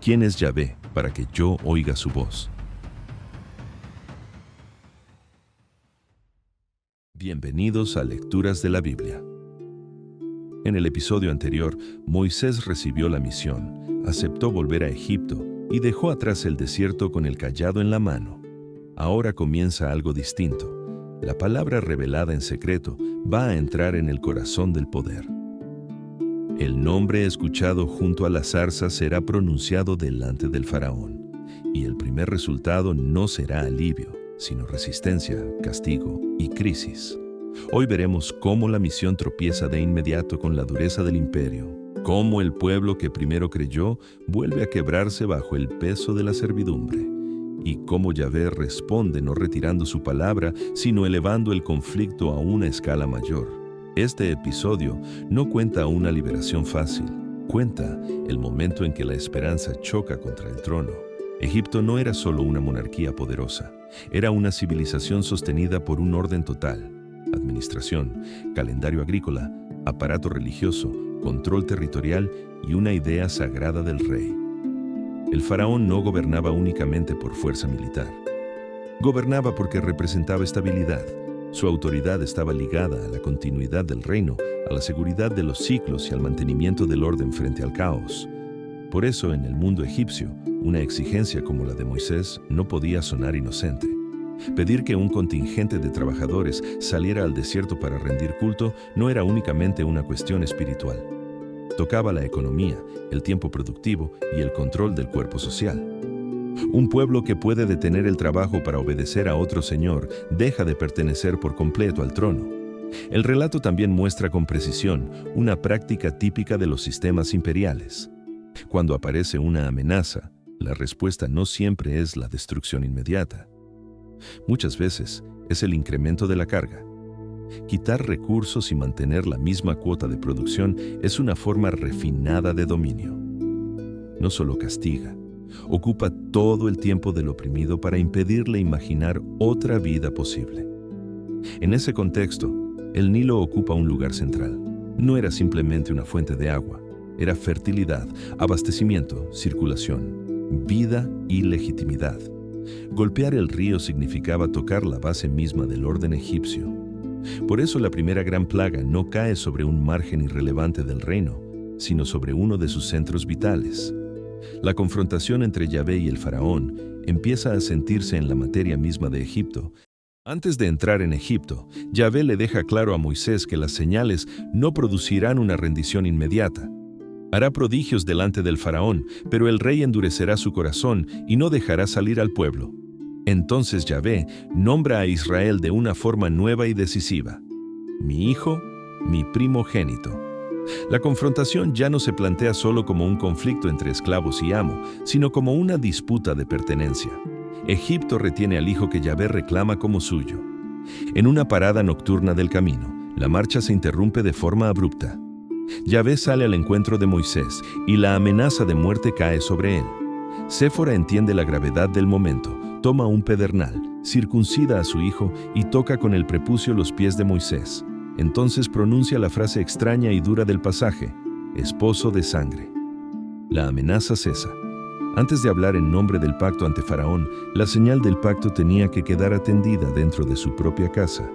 ¿Quién es Yahvé para que yo oiga su voz? Bienvenidos a Lecturas de la Biblia. En el episodio anterior, Moisés recibió la misión, aceptó volver a Egipto y dejó atrás el desierto con el cayado en la mano. Ahora comienza algo distinto. La palabra revelada en secreto va a entrar en el corazón del poder. El nombre escuchado junto a la zarza será pronunciado delante del faraón, y el primer resultado no será alivio, sino resistencia, castigo y crisis. Hoy veremos cómo la misión tropieza de inmediato con la dureza del imperio, cómo el pueblo que primero creyó vuelve a quebrarse bajo el peso de la servidumbre, y cómo Yahvé responde no retirando su palabra, sino elevando el conflicto a una escala mayor. Este episodio no cuenta una liberación fácil, cuenta el momento en que la esperanza choca contra el trono. Egipto no era solo una monarquía poderosa, era una civilización sostenida por un orden total: administración, calendario agrícola, aparato religioso, control territorial y una idea sagrada del rey. El faraón no gobernaba únicamente por fuerza militar. Gobernaba porque representaba estabilidad. Su autoridad estaba ligada a la continuidad del reino, a la seguridad de los ciclos y al mantenimiento del orden frente al caos. Por eso, en el mundo egipcio, una exigencia como la de Moisés no podía sonar inocente. Pedir que un contingente de trabajadores saliera al desierto para rendir culto no era únicamente una cuestión espiritual. Tocaba la economía, el tiempo productivo y el control del cuerpo social. Un pueblo que puede detener el trabajo para obedecer a otro señor deja de pertenecer por completo al trono. El relato también muestra con precisión una práctica típica de los sistemas imperiales. Cuando aparece una amenaza, la respuesta no siempre es la destrucción inmediata. Muchas veces es el incremento de la carga. Quitar recursos y mantener la misma cuota de producción es una forma refinada de dominio. No solo castiga, ocupa todo el tiempo del oprimido para impedirle imaginar otra vida posible. En ese contexto, el Nilo ocupa un lugar central. No era simplemente una fuente de agua, era fertilidad, abastecimiento, circulación, vida y legitimidad. Golpear el río significaba tocar la base misma del orden egipcio. Por eso la primera gran plaga no cae sobre un margen irrelevante del reino, sino sobre uno de sus centros vitales. La confrontación entre Yahvé y el faraón empieza a sentirse en la materia misma de Egipto. Antes de entrar en Egipto, Yahvé le deja claro a Moisés que las señales no producirán una rendición inmediata. Hará prodigios delante del faraón, pero el rey endurecerá su corazón y no dejará salir al pueblo. Entonces Yahvé nombra a Israel de una forma nueva y decisiva: mi hijo, mi primogénito. La confrontación ya no se plantea solo como un conflicto entre esclavos y amo, sino como una disputa de pertenencia. Egipto retiene al hijo que Yahvé reclama como suyo. En una parada nocturna del camino, la marcha se interrumpe de forma abrupta. Yahvé sale al encuentro de Moisés y la amenaza de muerte cae sobre él. Séfora entiende la gravedad del momento, toma un pedernal, circuncida a su hijo y toca con el prepucio los pies de Moisés. Entonces pronuncia la frase extraña y dura del pasaje: esposo de sangre. La amenaza cesa. Antes de hablar en nombre del pacto ante Faraón, la señal del pacto tenía que quedar atendida dentro de su propia casa.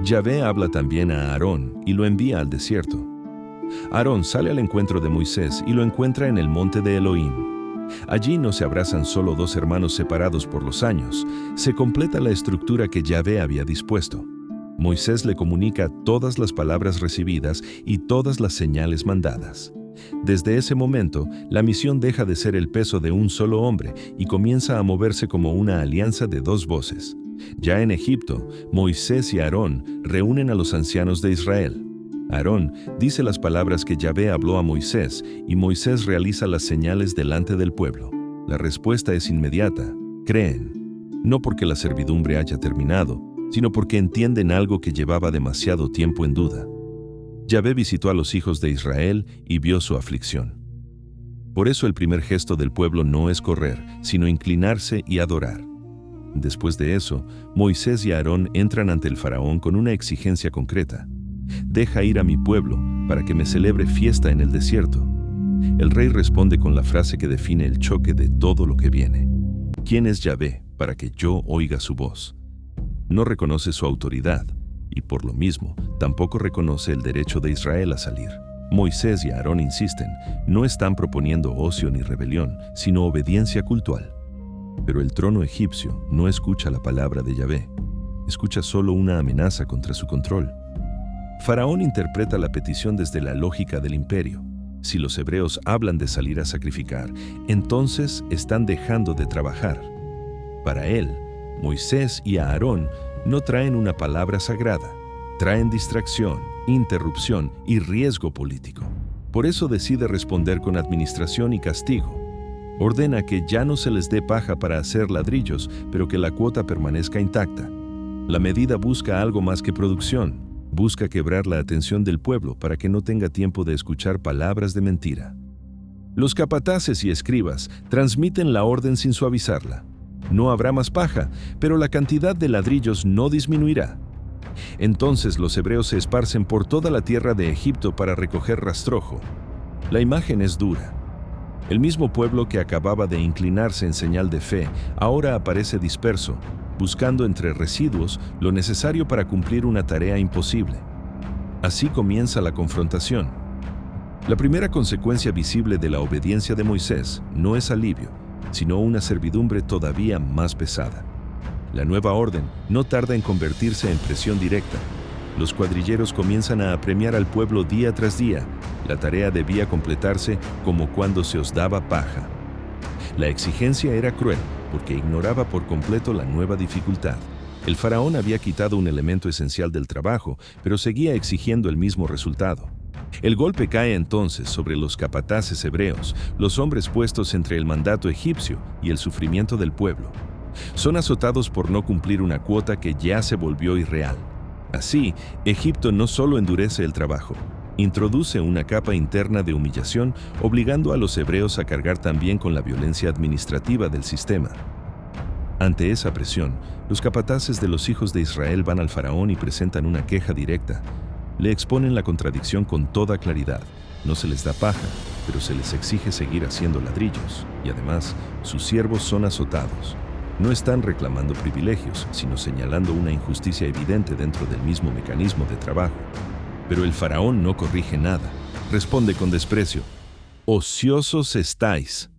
Yahvé habla también a Aarón y lo envía al desierto. Aarón sale al encuentro de Moisés y lo encuentra en el monte de Elohim. Allí no se abrazan solo dos hermanos separados por los años, se completa la estructura que Yahvé había dispuesto. Moisés le comunica todas las palabras recibidas y todas las señales mandadas. Desde ese momento, la misión deja de ser el peso de un solo hombre y comienza a moverse como una alianza de dos voces. Ya en Egipto, Moisés y Aarón reúnen a los ancianos de Israel. Aarón dice las palabras que Yahvé habló a Moisés y Moisés realiza las señales delante del pueblo. La respuesta es inmediata: creen, no porque la servidumbre haya terminado, sino porque entienden algo que llevaba demasiado tiempo en duda. Yahvé visitó a los hijos de Israel y vio su aflicción. Por eso el primer gesto del pueblo no es correr, sino inclinarse y adorar. Después de eso, Moisés y Aarón entran ante el faraón con una exigencia concreta: deja ir a mi pueblo para que me celebre fiesta en el desierto. El rey responde con la frase que define el choque de todo lo que viene. ¿Quién es Yahvé para que yo oiga su voz? No reconoce su autoridad y por lo mismo tampoco reconoce el derecho de Israel a salir. Moisés y Aarón insisten, no están proponiendo ocio ni rebelión, sino obediencia cultual. Pero el trono egipcio no escucha la palabra de Yahvé, escucha solo una amenaza contra su control. Faraón interpreta la petición desde la lógica del imperio. Si los hebreos hablan de salir a sacrificar, entonces están dejando de trabajar. Para él, Moisés y Aarón no traen una palabra sagrada, traen distracción, interrupción y riesgo político. Por eso decide responder con administración y castigo. Ordena que ya no se les dé paja para hacer ladrillos, pero que la cuota permanezca intacta. La medida busca algo más que producción. Busca quebrar la atención del pueblo para que no tenga tiempo de escuchar palabras de mentira. Los capataces y escribas transmiten la orden sin suavizarla. No habrá más paja, pero la cantidad de ladrillos no disminuirá. Entonces los hebreos se esparcen por toda la tierra de Egipto para recoger rastrojo. La imagen es dura. El mismo pueblo que acababa de inclinarse en señal de fe, ahora aparece disperso, buscando entre residuos lo necesario para cumplir una tarea imposible. Así comienza la confrontación. La primera consecuencia visible de la obediencia de Moisés no es alivio, sino una servidumbre todavía más pesada. La nueva orden no tarda en convertirse en presión directa. Los cuadrilleros comienzan a apremiar al pueblo día tras día. La tarea debía completarse como cuando se os daba paja. La exigencia era cruel, porque ignoraba por completo la nueva dificultad. El faraón había quitado un elemento esencial del trabajo, pero seguía exigiendo el mismo resultado. El golpe cae entonces sobre los capataces hebreos, los hombres puestos entre el mandato egipcio y el sufrimiento del pueblo. Son azotados por no cumplir una cuota que ya se volvió irreal. Así, Egipto no solo endurece el trabajo, introduce una capa interna de humillación, obligando a los hebreos a cargar también con la violencia administrativa del sistema. Ante esa presión, los capataces de los hijos de Israel van al faraón y presentan una queja directa. Le exponen la contradicción con toda claridad. No se les da paja, pero se les exige seguir haciendo ladrillos, y además, sus siervos son azotados. No están reclamando privilegios, sino señalando una injusticia evidente dentro del mismo mecanismo de trabajo. Pero el faraón no corrige nada. Responde con desprecio: «Ociosos estáis».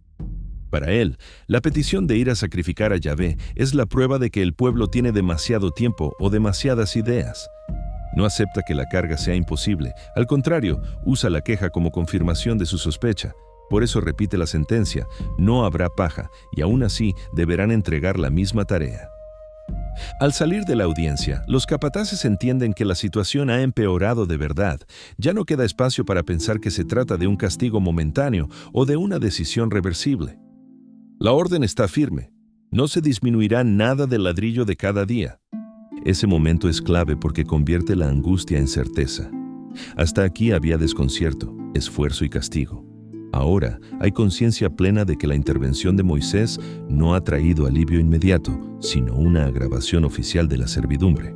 Para él, la petición de ir a sacrificar a Yahvé es la prueba de que el pueblo tiene demasiado tiempo o demasiadas ideas. No acepta que la carga sea imposible. Al contrario, usa la queja como confirmación de su sospecha. Por eso repite la sentencia: no habrá paja, y aún así deberán entregar la misma tarea. Al salir de la audiencia, los capataces entienden que la situación ha empeorado de verdad. Ya no queda espacio para pensar que se trata de un castigo momentáneo o de una decisión reversible. La orden está firme. No se disminuirá nada del ladrillo de cada día. Ese momento es clave porque convierte la angustia en certeza. Hasta aquí había desconcierto, esfuerzo y castigo. Ahora hay conciencia plena de que la intervención de Moisés no ha traído alivio inmediato, sino una agravación oficial de la servidumbre.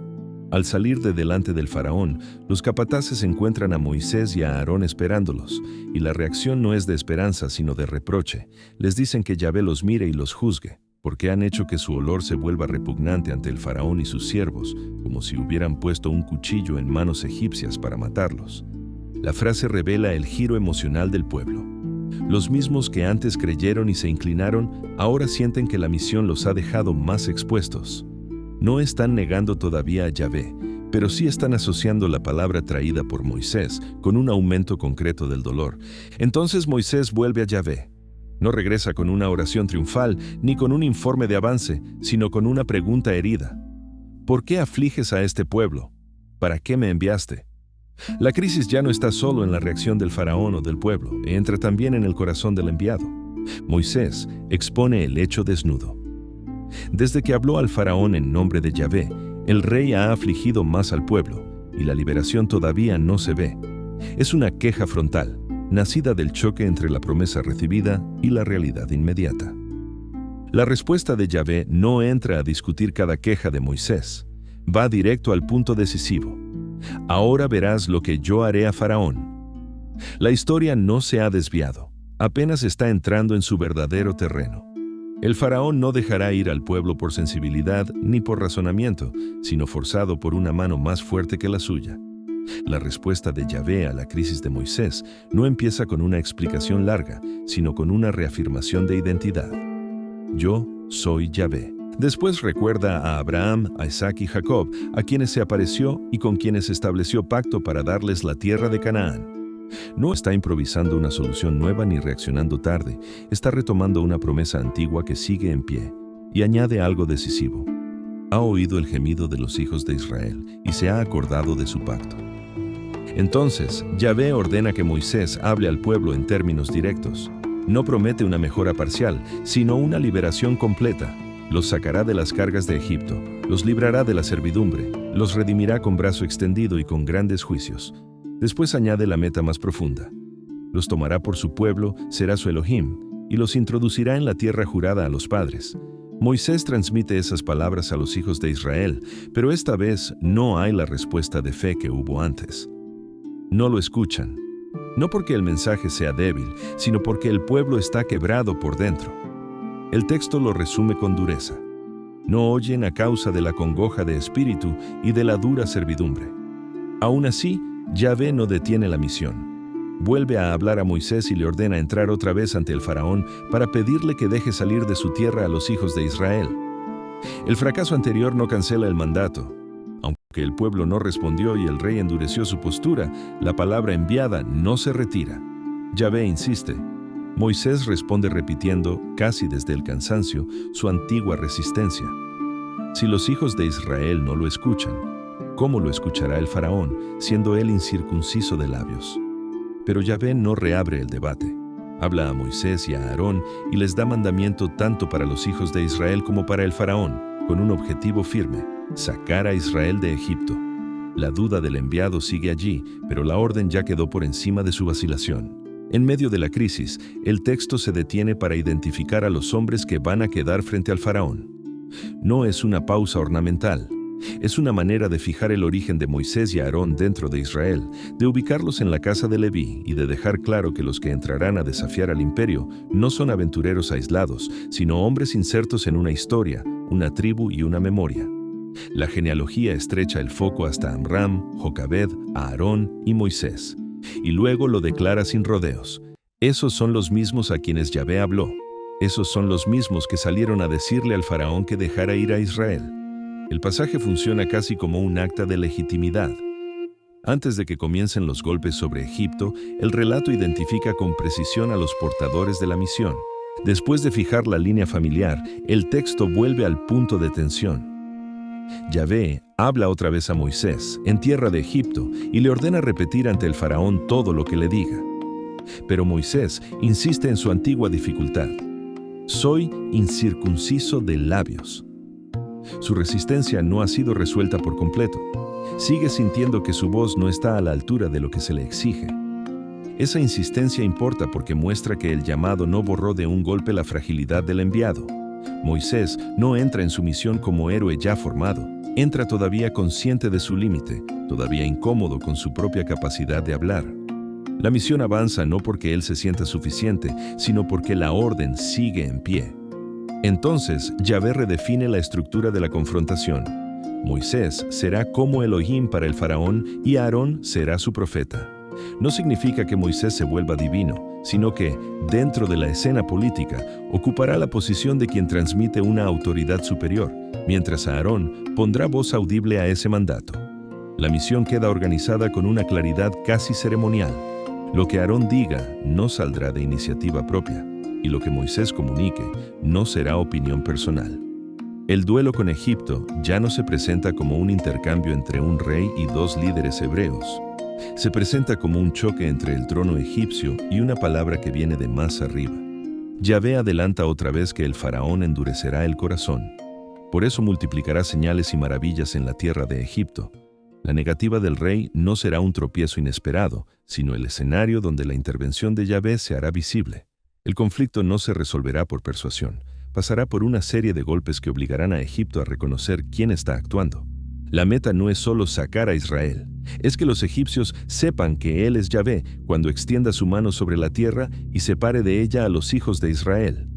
Al salir de delante del faraón, los capataces encuentran a Moisés y a Aarón esperándolos, y la reacción no es de esperanza, sino de reproche. Les dicen que Yahvé los mire y los juzgue, porque han hecho que su olor se vuelva repugnante ante el faraón y sus siervos, como si hubieran puesto un cuchillo en manos egipcias para matarlos. La frase revela el giro emocional del pueblo. Los mismos que antes creyeron y se inclinaron, ahora sienten que la misión los ha dejado más expuestos. No están negando todavía a Yahvé, pero sí están asociando la palabra traída por Moisés con un aumento concreto del dolor. Entonces Moisés vuelve a Yahvé. No regresa con una oración triunfal ni con un informe de avance, sino con una pregunta herida. ¿Por qué afliges a este pueblo? ¿Para qué me enviaste? La crisis ya no está solo en la reacción del faraón o del pueblo, entra también en el corazón del enviado. Moisés expone el hecho desnudo. Desde que habló al faraón en nombre de Yahvé, el rey ha afligido más al pueblo, y la liberación todavía no se ve. Es una queja frontal, nacida del choque entre la promesa recibida y la realidad inmediata. La respuesta de Yahvé no entra a discutir cada queja de Moisés, va directo al punto decisivo. Ahora verás lo que yo haré a Faraón. La historia no se ha desviado. Apenas está entrando en su verdadero terreno. El faraón no dejará ir al pueblo por sensibilidad ni por razonamiento, sino forzado por una mano más fuerte que la suya. La respuesta de Yahvé a la crisis de Moisés no empieza con una explicación larga, sino con una reafirmación de identidad. Yo soy Yahvé. Después recuerda a Abraham, a Isaac y Jacob, a quienes se apareció y con quienes estableció pacto para darles la tierra de Canaán. No está improvisando una solución nueva ni reaccionando tarde, está retomando una promesa antigua que sigue en pie, y añade algo decisivo. Ha oído el gemido de los hijos de Israel y se ha acordado de su pacto. Entonces, Yahvé ordena que Moisés hable al pueblo en términos directos. No promete una mejora parcial, sino una liberación completa. Los sacará de las cargas de Egipto, los librará de la servidumbre, los redimirá con brazo extendido y con grandes juicios. Después añade la meta más profunda. Los tomará por su pueblo, será su Elohim, y los introducirá en la tierra jurada a los padres. Moisés transmite esas palabras a los hijos de Israel, pero esta vez no hay la respuesta de fe que hubo antes. No lo escuchan, no porque el mensaje sea débil, sino porque el pueblo está quebrado por dentro. El texto lo resume con dureza. No oyen a causa de la congoja de espíritu y de la dura servidumbre. Aún así, Yahvé no detiene la misión. Vuelve a hablar a Moisés y le ordena entrar otra vez ante el faraón para pedirle que deje salir de su tierra a los hijos de Israel. El fracaso anterior no cancela el mandato. Aunque el pueblo no respondió y el rey endureció su postura, la palabra enviada no se retira. Yahvé insiste. Moisés responde repitiendo, casi desde el cansancio, su antigua resistencia. Si los hijos de Israel no lo escuchan, ¿cómo lo escuchará el faraón, siendo él incircunciso de labios? Pero Yahvé no reabre el debate. Habla a Moisés y a Aarón y les da mandamiento tanto para los hijos de Israel como para el faraón, con un objetivo firme: sacar a Israel de Egipto. La duda del enviado sigue allí, pero la orden ya quedó por encima de su vacilación. En medio de la crisis, el texto se detiene para identificar a los hombres que van a quedar frente al faraón. No es una pausa ornamental. Es una manera de fijar el origen de Moisés y Aarón dentro de Israel, de ubicarlos en la casa de Leví y de dejar claro que los que entrarán a desafiar al imperio no son aventureros aislados, sino hombres insertos en una historia, una tribu y una memoria. La genealogía estrecha el foco hasta Amram, Jocabed, Aarón y Moisés, y luego lo declara sin rodeos. Esos son los mismos a quienes Yahvé habló. Esos son los mismos que salieron a decirle al faraón que dejara ir a Israel. El pasaje funciona casi como un acta de legitimidad. Antes de que comiencen los golpes sobre Egipto, el relato identifica con precisión a los portadores de la misión. Después de fijar la línea familiar, el texto vuelve al punto de tensión. Yahvé habla otra vez a Moisés, en tierra de Egipto, y le ordena repetir ante el faraón todo lo que le diga. Pero Moisés insiste en su antigua dificultad. Soy incircunciso de labios. Su resistencia no ha sido resuelta por completo. Sigue sintiendo que su voz no está a la altura de lo que se le exige. Esa insistencia importa porque muestra que el llamado no borró de un golpe la fragilidad del enviado. Moisés no entra en su misión como héroe ya formado. Entra todavía consciente de su límite, todavía incómodo con su propia capacidad de hablar. La misión avanza no porque él se sienta suficiente, sino porque la orden sigue en pie. Entonces, Yahvé redefine la estructura de la confrontación. Moisés será como Elohim para el faraón y Aarón será su profeta. No significa que Moisés se vuelva divino, sino que, dentro de la escena política, ocupará la posición de quien transmite una autoridad superior, mientras Aarón pondrá voz audible a ese mandato. La misión queda organizada con una claridad casi ceremonial. Lo que Aarón diga no saldrá de iniciativa propia, y lo que Moisés comunique no será opinión personal. El duelo con Egipto ya no se presenta como un intercambio entre un rey y dos líderes hebreos. Se presenta como un choque entre el trono egipcio y una palabra que viene de más arriba. Yahvé adelanta otra vez que el faraón endurecerá el corazón. Por eso multiplicará señales y maravillas en la tierra de Egipto. La negativa del rey no será un tropiezo inesperado, sino el escenario donde la intervención de Yahvé se hará visible. El conflicto no se resolverá por persuasión. Pasará por una serie de golpes que obligarán a Egipto a reconocer quién está actuando. La meta no es solo sacar a Israel, es que los egipcios sepan que Él es Yahvé cuando extienda su mano sobre la tierra y separe de ella a los hijos de Israel.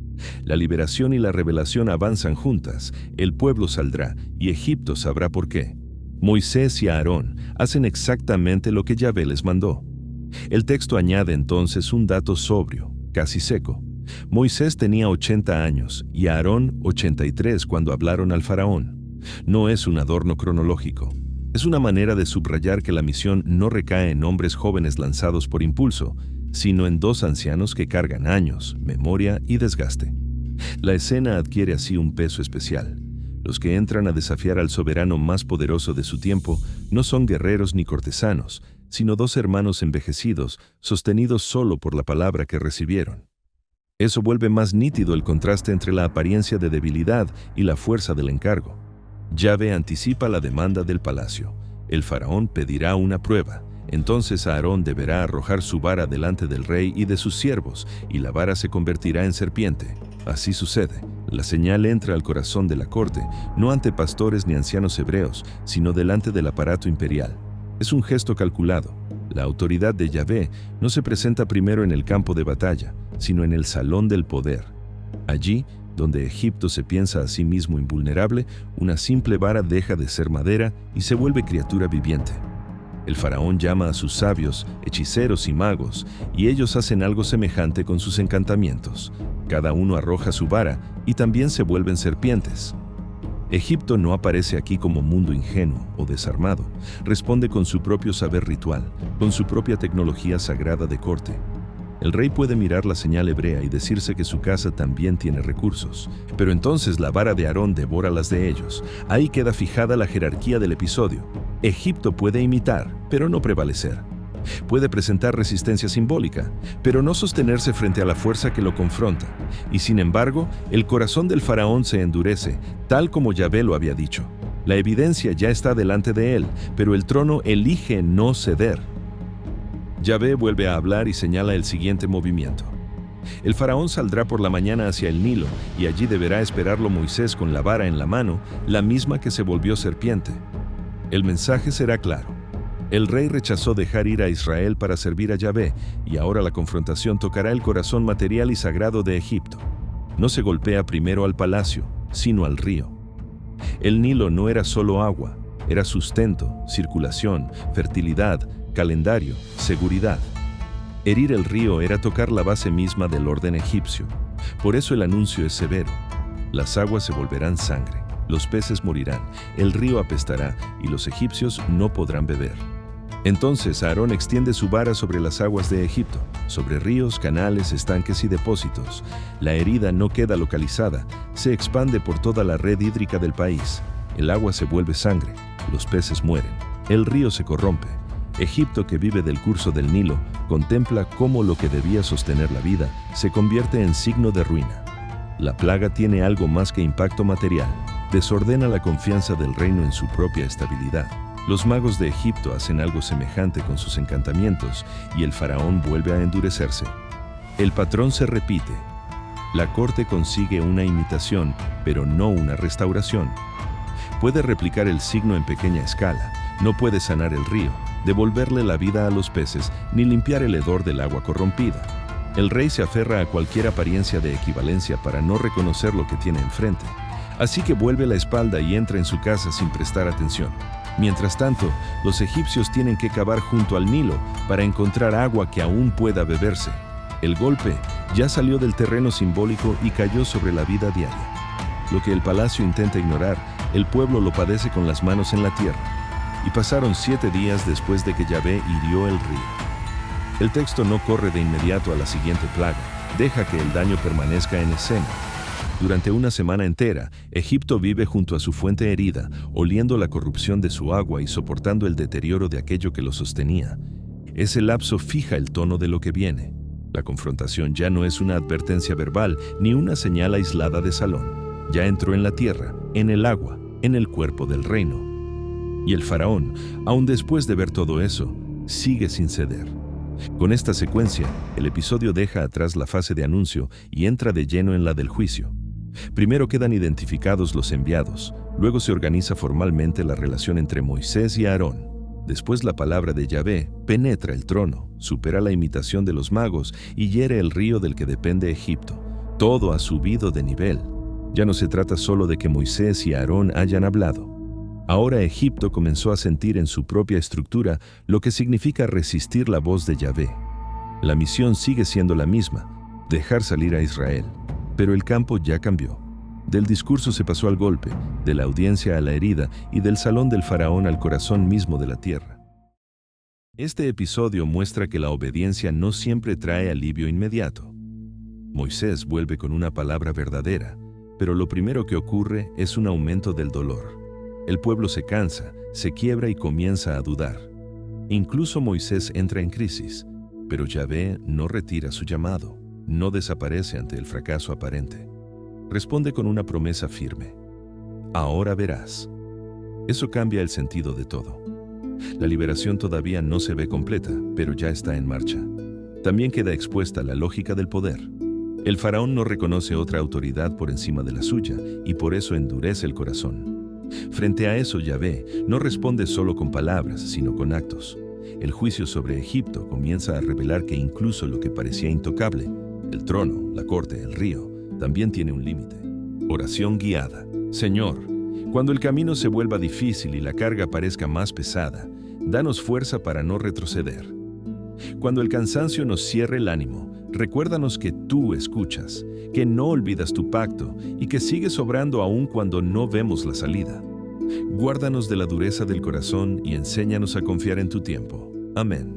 La liberación y la revelación avanzan juntas, el pueblo saldrá y Egipto sabrá por qué. Moisés y Aarón hacen exactamente lo que Yahvé les mandó. El texto añade entonces un dato sobrio, casi seco. Moisés tenía 80 años y Aarón 83 cuando hablaron al faraón. No es un adorno cronológico. Es una manera de subrayar que la misión no recae en hombres jóvenes lanzados por impulso, sino en dos ancianos que cargan años, memoria y desgaste. La escena adquiere así un peso especial. Los que entran a desafiar al soberano más poderoso de su tiempo no son guerreros ni cortesanos, sino dos hermanos envejecidos, sostenidos solo por la palabra que recibieron. Eso vuelve más nítido el contraste entre la apariencia de debilidad y la fuerza del encargo. Yahvé anticipa la demanda del palacio. El faraón pedirá una prueba. Entonces Aarón deberá arrojar su vara delante del rey y de sus siervos, y la vara se convertirá en serpiente. Así sucede. La señal entra al corazón de la corte, no ante pastores ni ancianos hebreos, sino delante del aparato imperial. Es un gesto calculado. La autoridad de Yahvé no se presenta primero en el campo de batalla, sino en el salón del poder. Allí, donde Egipto se piensa a sí mismo invulnerable, una simple vara deja de ser madera y se vuelve criatura viviente. El faraón llama a sus sabios, hechiceros y magos, y ellos hacen algo semejante con sus encantamientos. Cada uno arroja su vara y también se vuelven serpientes. Egipto no aparece aquí como mundo ingenuo o desarmado. Responde con su propio saber ritual, con su propia tecnología sagrada de corte. El rey puede mirar la señal hebrea y decirse que su casa también tiene recursos. Pero entonces la vara de Aarón devora las de ellos. Ahí queda fijada la jerarquía del episodio. Egipto puede imitar, pero no prevalecer. Puede presentar resistencia simbólica, pero no sostenerse frente a la fuerza que lo confronta. Y sin embargo, el corazón del faraón se endurece, tal como Yahvé lo había dicho. La evidencia ya está delante de él, pero el trono elige no ceder. Yahvé vuelve a hablar y señala el siguiente movimiento. El faraón saldrá por la mañana hacia el Nilo, y allí deberá esperarlo Moisés con la vara en la mano, la misma que se volvió serpiente. El mensaje será claro. El rey rechazó dejar ir a Israel para servir a Yahvé, y ahora la confrontación tocará el corazón material y sagrado de Egipto. No se golpea primero al palacio, sino al río. El Nilo no era solo agua, era sustento, circulación, fertilidad, calendario, seguridad. Herir el río era tocar la base misma del orden egipcio. Por eso el anuncio es severo. Las aguas se volverán sangre, los peces morirán, el río apestará y los egipcios no podrán beber. Entonces Aarón extiende su vara sobre las aguas de Egipto, sobre ríos, canales, estanques y depósitos. La herida no queda localizada, se expande por toda la red hídrica del país. El agua se vuelve sangre, los peces mueren, el río se corrompe. Egipto, que vive del curso del Nilo, contempla cómo lo que debía sostener la vida se convierte en signo de ruina. La plaga tiene algo más que impacto material, desordena la confianza del reino en su propia estabilidad. Los magos de Egipto hacen algo semejante con sus encantamientos y el faraón vuelve a endurecerse. El patrón se repite. La corte consigue una imitación, pero no una restauración. Puede replicar el signo en pequeña escala, no puede sanar el río, devolverle la vida a los peces, ni limpiar el hedor del agua corrompida. El rey se aferra a cualquier apariencia de equivalencia para no reconocer lo que tiene enfrente. Así que vuelve la espalda y entra en su casa sin prestar atención. Mientras tanto, los egipcios tienen que cavar junto al Nilo para encontrar agua que aún pueda beberse. El golpe ya salió del terreno simbólico y cayó sobre la vida diaria. Lo que el palacio intenta ignorar, el pueblo lo padece con las manos en la tierra. Y pasaron 7 días después de que Yahvé hirió el río. El texto no corre de inmediato a la siguiente plaga, deja que el daño permanezca en escena. Durante una semana entera, Egipto vive junto a su fuente herida, oliendo la corrupción de su agua y soportando el deterioro de aquello que lo sostenía. Ese lapso fija el tono de lo que viene. La confrontación ya no es una advertencia verbal ni una señal aislada de salón. Ya entró en la tierra, en el agua, en el cuerpo del reino. Y el faraón, aun después de ver todo eso, sigue sin ceder. Con esta secuencia, el episodio deja atrás la fase de anuncio y entra de lleno en la del juicio. Primero quedan identificados los enviados, luego se organiza formalmente la relación entre Moisés y Aarón. Después la palabra de Yahvé penetra el trono, supera la imitación de los magos y hiere el río del que depende Egipto. Todo ha subido de nivel. Ya no se trata solo de que Moisés y Aarón hayan hablado. Ahora Egipto comenzó a sentir en su propia estructura lo que significa resistir la voz de Yahvé. La misión sigue siendo la misma, dejar salir a Israel, pero el campo ya cambió. Del discurso se pasó al golpe, de la audiencia a la herida y del salón del faraón al corazón mismo de la tierra. Este episodio muestra que la obediencia no siempre trae alivio inmediato. Moisés vuelve con una palabra verdadera, pero lo primero que ocurre es un aumento del dolor. El pueblo se cansa, se quiebra y comienza a dudar. Incluso Moisés entra en crisis, pero Yahvé no retira su llamado, no desaparece ante el fracaso aparente. Responde con una promesa firme. Ahora verás. Eso cambia el sentido de todo. La liberación todavía no se ve completa, pero ya está en marcha. También queda expuesta la lógica del poder. El faraón no reconoce otra autoridad por encima de la suya y por eso endurece el corazón. Frente a eso, Yahvé no responde solo con palabras, sino con actos. El juicio sobre Egipto comienza a revelar que incluso lo que parecía intocable, el trono, la corte, el río, también tiene un límite. Oración guiada. Señor, cuando el camino se vuelva difícil y la carga parezca más pesada, danos fuerza para no retroceder. Cuando el cansancio nos cierre el ánimo, recuérdanos que tú escuchas, que no olvidas tu pacto y que sigues obrando aún cuando no vemos la salida. Guárdanos de la dureza del corazón y enséñanos a confiar en tu tiempo. Amén.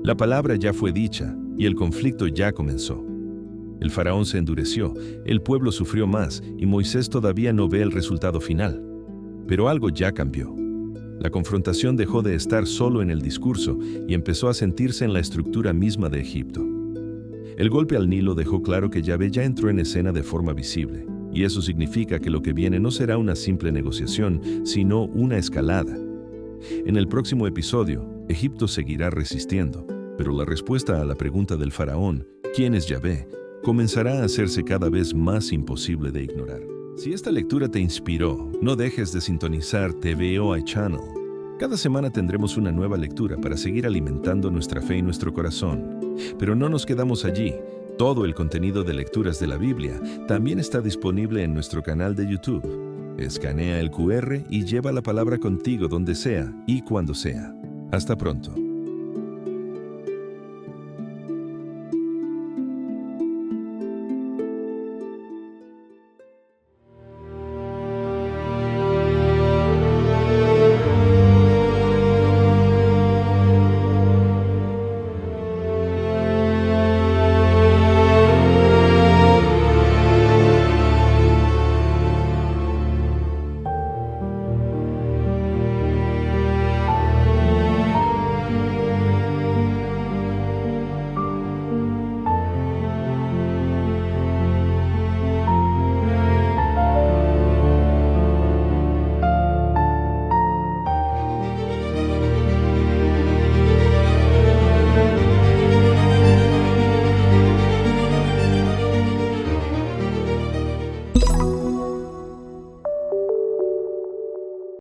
La palabra ya fue dicha y el conflicto ya comenzó. El faraón se endureció, el pueblo sufrió más y Moisés todavía no ve el resultado final. Pero algo ya cambió. La confrontación dejó de estar solo en el discurso y empezó a sentirse en la estructura misma de Egipto. El golpe al Nilo dejó claro que Yahvé ya entró en escena de forma visible, y eso significa que lo que viene no será una simple negociación, sino una escalada. En el próximo episodio, Egipto seguirá resistiendo, pero la respuesta a la pregunta del faraón, ¿quién es Yahvé?, comenzará a hacerse cada vez más imposible de ignorar. Si esta lectura te inspiró, no dejes de sintonizar TVOI Channel. Cada semana tendremos una nueva lectura para seguir alimentando nuestra fe y nuestro corazón. Pero no nos quedamos allí. Todo el contenido de lecturas de la Biblia también está disponible en nuestro canal de YouTube. Escanea el QR y lleva la palabra contigo donde sea y cuando sea. Hasta pronto.